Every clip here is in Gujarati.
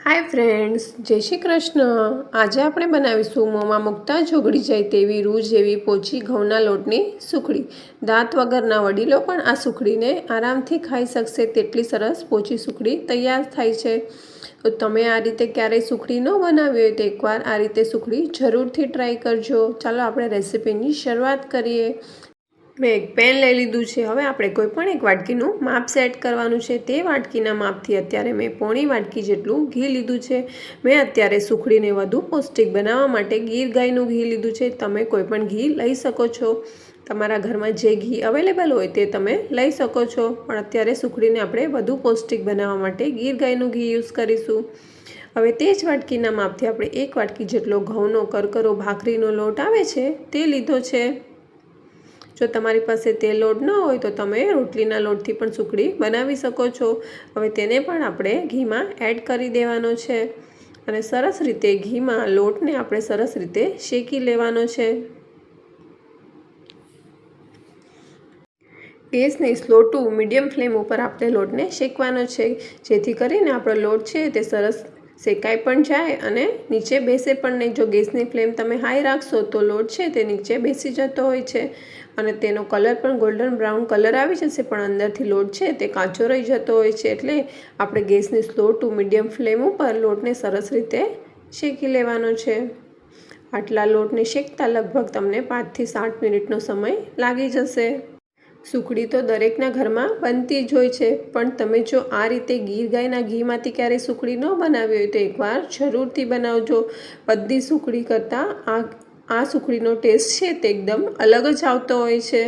હાય ફ્રેન્ડ્સ, જય શ્રી કૃષ્ણ. આજે આપણે બનાવીશું મોંમાં મૂકતા જ ઓગળી જાય તેવી રૂ જેવી પોચી ઘઉંના લોટની સુખડી. દાંત વગરના વડીલો પણ આ સુખડીને આરામથી ખાઈ શકશે તેટલી સરસ પોચી સુખડી તૈયાર થાય છે. તો તમે આ રીતે ક્યારેય સુખડી ન બનાવી હોય તો એકવાર આ રીતે સુખડી જરૂરથી ટ્રાય કરજો. ચાલો આપણે રેસીપીની શરૂઆત કરીએ. મેં એક પેન લઈ લીધું છે. હવે આપણે કોઈ પણ એક વાટકીનું માપ સેટ કરવાનું છે. તે વાટકીના માપથી અત્યારે મેં પોણી વાટકી જેટલું ઘી લીધું છે. મેં અત્યારે સુખડીને વધુ પૌષ્ટિક બનાવવા માટે ગીર ગાયનું ઘી લીધું છે. તમે કોઈ પણ ઘી લઈ શકો છો. તમારા ઘરમાં જે ઘી અવેલેબલ હોય તે તમે લઈ શકો છો. પણ અત્યારે સુખડીને આપણે વધુ પૌષ્ટિક બનાવવા માટે ગીર ગાયનું ઘી યુઝ કરીશું. હવે તે જ વાટકીના માપથી આપણે એક વાટકી જેટલો ઘઉંનો કરકરો ભાખરીનો લોટ આવે છે તે લીધો છે. જો તમારી પાસે તે લોટ ન હોય તો તમે રોટલીના લોટથી પણ સુખડી બનાવી શકો છો. હવે તેને પણ આપણે ઘીમાં એડ કરી દેવાનો છે અને સરસ રીતે ઘીમાં લોટને આપણે સરસ રીતે શેકી લેવાનો છે. ગેસની સ્લો ટુ મીડિયમ ફ્લેમ ઉપર આપણે લોટને શેકવાનો છે, જેથી કરીને આપણો લોટ છે તે સરસ શેકાઈ પણ જાય અને નીચે બેસે પણ નહીં. જો ગેસની ફ્લેમ તમે હાઈ રાખશો તો લોટ છે તે નીચે બેસી જતો હોય છે અને તેનો કલર પણ ગોલ્ડન બ્રાઉન કલર આવી જશે, પણ અંદરથી લોટ છે તે કાચો રહી જતો હોય છે. એટલે આપણે ગેસની સ્લો ટુ મીડિયમ ફ્લેમ ઉપર લોટને સરસ રીતે શેકી લેવાનો છે. આટલા લોટને શેકતા લગભગ તમને 5 થી 7 મિનિટનો સમય લાગી જશે. સુખડી તો દરેકના ઘરમાં બનતી જ હોય છે, પણ તમે જો આ રીતે ગીર ગાયના ઘીમાંથી ક્યારેય સુખડી ન બનાવી હોય તો એકવાર જરૂરથી બનાવજો. બધી સુખડી કરતાં આ સુખડીનો ટેસ્ટ છે તે એકદમ અલગ જ આવતો હોય છે.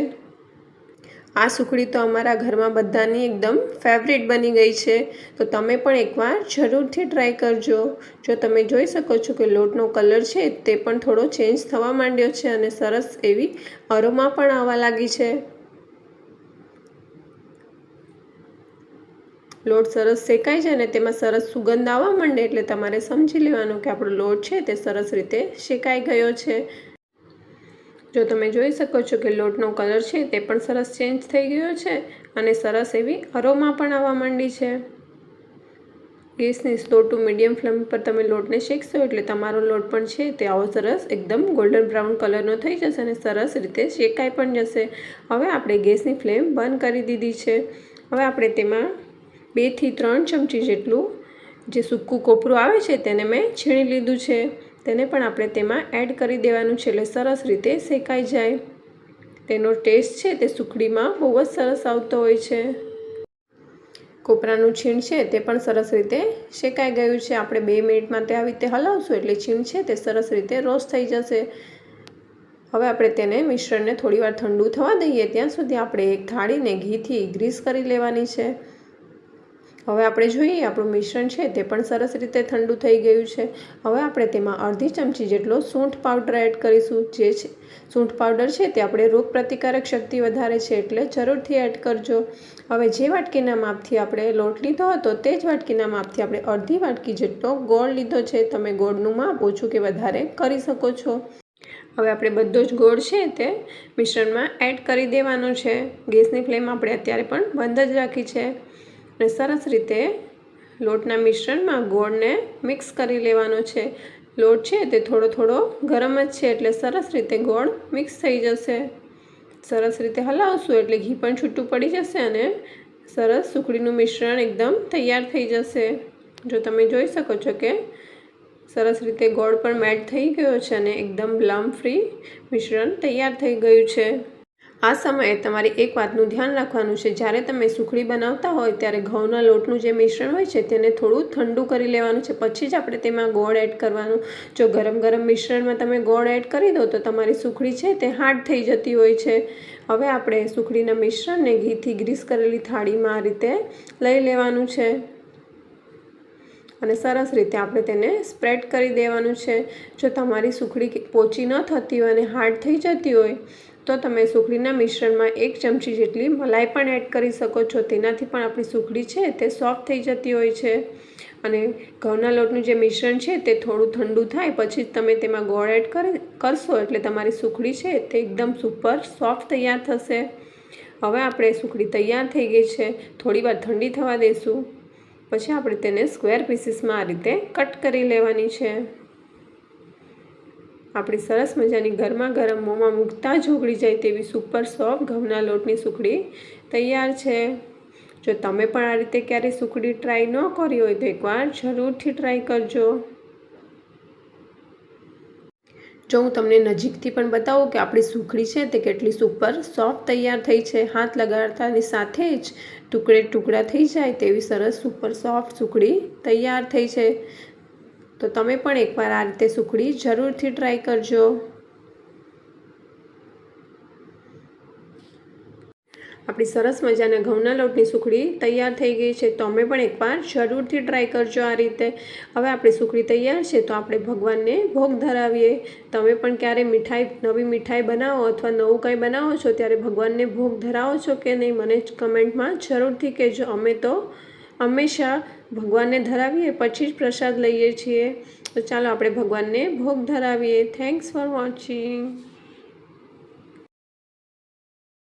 આ સુખડી તો અમારા ઘરમાં બધાની એકદમ ફેવરિટ બની ગઈ છે. તો તમે પણ એકવાર જરૂરથી ટ્રાય કરજો. જો તમે જોઈ શકો છો કે લોટનો કલર છે તે પણ થોડો ચેન્જ થવા માંડ્યો છે અને સરસ એવી અરોમા પણ આવવા લાગી છે. લોટ સરસ શેકાઈ જાય ને તેમાં સરસ સુગંધ આવવા માંડે એટલે તમારે સમજી લેવાનું કે આપણો લોટ છે તે સરસ રીતે શેકાઈ ગયો છે. જો તમે જોઈ શકો છો કે લોટનો કલર છે તે પણ સરસ ચેન્જ થઈ ગયો છે અને સરસ એવી અરોમા પણ આવવા માંડી છે. ગેસની સ્લો ટુ મીડિયમ ફ્લેમ પર તમે લોટને શેકશો એટલે તમારો લોટ પણ છે તે આવો સરસ એકદમ ગોલ્ડન બ્રાઉન કલરનો થઈ જશે અને સરસ રીતે શેકાઈ પણ જશે. હવે આપણે ગેસની ફ્લેમ બંધ કરી દીધી છે. હવે આપણે તેમાં 2 થી 3 ચમચી જેટલું જે સૂકું કોપરું આવે છે તેને મેં છીણી લીધું છે. તેને પણ આપણે તેમાં એડ કરી દેવાનું છે એટલે સરસ રીતે શેકાઈ જાય. તેનો ટેસ્ટ છે તે સુખડીમાં બહુ જ સરસ આવતો હોય છે. કોપરાનું છીણ છે તે પણ સરસ રીતે શેકાઈ ગયું છે. આપણે 2 મિનિટ માટે આવી રીતે હલાવશું એટલે છીણ છે તે સરસ રીતે રોસ્ટ થઈ જશે. હવે આપણે તેને મિશ્રણને થોડીવાર ઠંડુ થવા દઈએ ત્યાં સુધી આપણે એક થાળીને ઘીથી ગ્રીસ કરી લેવાની છે. હવે આપણે જોઈએ આપણું મિશ્રણ છે તે પણ સરસ રીતે ઠંડુ થઈ ગયું છે. હવે આપણે તેમાં અડધી ચમચી જેટલો સૂંઠ પાવડર એડ કરીશું. જે છે સૂંઠ પાવડર છે તે આપણે રોગ પ્રતિકારક શક્તિ વધારે છે એટલે જરૂરથી એડ કરજો. હવે જે વાટકીના માપથી આપણે લોટ લીધો હતો તે જ વાટકીના માપથી આપણે અડધી વાટકી જેટલો ગોળ લીધો છે. તમે ગોળનું માપ ઓછું કે વધારે કરી શકો છો. હવે આપણે બધો જ ગોળ છે તે મિશ્રણમાં એડ કરી દેવાનો છે. ગેસની ફ્લેમ આપણે અત્યારે પણ બંધ જ રાખી છે અને સરસ રીતે લોટના મિશ્રણમાં ગોળને મિક્સ કરી લેવાનો છે. લોટ છે તે થોડો થોડો ગરમ જ છે એટલે સરસ રીતે ગોળ મિક્સ થઈ જશે. સરસ રીતે હલાવશું એટલે ઘી પણ છૂટું પડી જશે અને સરસ સુખડીનું મિશ્રણ એકદમ તૈયાર થઈ જશે. જો તમે જોઈ શકો છો કે સરસ રીતે ગોળ પણ મેલ્ટ થઈ ગયો છે અને એકદમ લમ્પ ફ્રી મિશ્રણ તૈયાર થઈ ગયું છે. આ સમયે તમારે એક વાતનું ધ્યાન રાખવાનું છે. જ્યારે તમે સુખડી બનાવતા હોય ત્યારે ઘઉંના લોટનું જે મિશ્રણ હોય છે તેને થોડું ઠંડુ કરી લેવાનું છે, પછી જ આપણે તેમાં ગોળ એડ કરવાનું. જો ગરમ ગરમ મિશ્રણમાં તમે ગોળ એડ કરી દો તો તમારી સુખડી છે તે હાર્ડ થઈ જતી હોય છે. હવે આપણે સુખડીના મિશ્રણને ઘીથી ગ્રીસ કરેલી થાળીમાં આ રીતે લઈ લેવાનું છે અને સરસ રીતે આપણે તેને સ્પ્રેડ કરી દેવાનું છે. જો તમારી સુખડી પોચી ન થતી હોય અને હાર્ડ થઈ જતી હોય તો તમે સુખડીના મિશ્રણમાં 1 ચમચી જેટલી મલાઈ પણ એડ કરી શકો છો. તેનાથી પણ આપણી સુખડી છે તે સોફ્ટ થઈ જતી હોય છે. અને ઘઉંના લોટનું જે મિશ્રણ છે તે થોડું ઠંડુ થાય પછી જ તમે તેમાં ગોળ એડ કરશો એટલે તમારી સુખડી છે તે એકદમ સુપર સોફ્ટ તૈયાર થશે. હવે આપણે સુખડી તૈયાર થઈ ગઈ છે. થોડીવાર ઠંડી થવા દઈશું. પછી આપણે તેને સ્ક્વેર પીસીસમાં આ રીતે કટ કરી લેવાની છે। આપણી સરસ મજાની ગરમા ગરમ મોંમાં મૂકતા જ ઓગળી જાય તેવી સુપર સોફ્ટ ઘઉંના લોટની સુખડી તૈયાર છે। જો તમે પણ આ રીતે ક્યારેય સુખડી ટ્રાય ન કરી હોય તો એકવાર જરૂરથી ટ્રાય કરજો। જો હું તમને નજીકથી પણ બતાવું કે આપણી સુખડી છે તે કેટલી સુપર સોફ્ટ તૈયાર થઈ છે। હાથ લગાડતાની સાથે જ ટુકડા થઈ જાય તેવી સરસ સુપર સોફ્ટ સુખડી તૈયાર થઈ છે। તો તમે પણ એકવાર આ રીતે સુખડી જરૂરથી ટ્રાય કરજો। આપણી સરસ મજાના ઘઉંના લોટની સુખડી તૈયાર થઈ ગઈ છે। તમે પણ એકવાર જરૂરથી ટ્રાય કરજો આ રીતે। હવે આપણી સુખડી તૈયાર છે તો આપણે ભગવાનને ભોગ ધરાવીએ। તમે પણ ક્યારે નવી મીઠાઈ બનાવો અથવા નવું કંઈ બનાવો છો ત્યારે ભગવાનને ભોગ ધરાવો છો કે નહીં મને કમેન્ટમાં જરૂરથી કહેજો। અમે તો હંમેશા ભગવાનને ધરાવીએ પછી જ પ્રસાદ લઈએ છીએ। તો ચાલો આપણે ભગવાનને ભોગ ધરાવીએ। Thanks for watching.